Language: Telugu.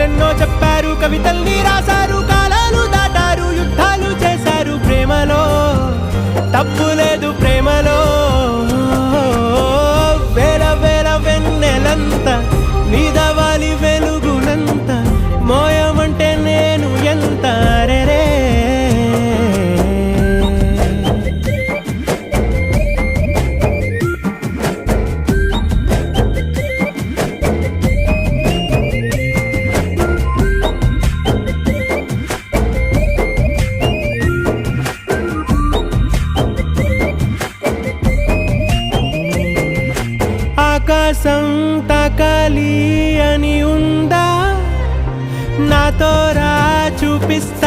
కథలెన్నో చెప్పారు, కవితల్ని రాశారు, కాలాలు దాటారు, యుద్ధాలు చేశారు. ప్రేమలో తప్పు లేదు, ప్రేమలో వేల వేల వెన్నెలంత నీదవాలి వెలుగునంత, మోయమంటే నేను ఎంత రే. ఆకాశం తాకాలి అని ఉందా, నాతో రా చూపిస్తా.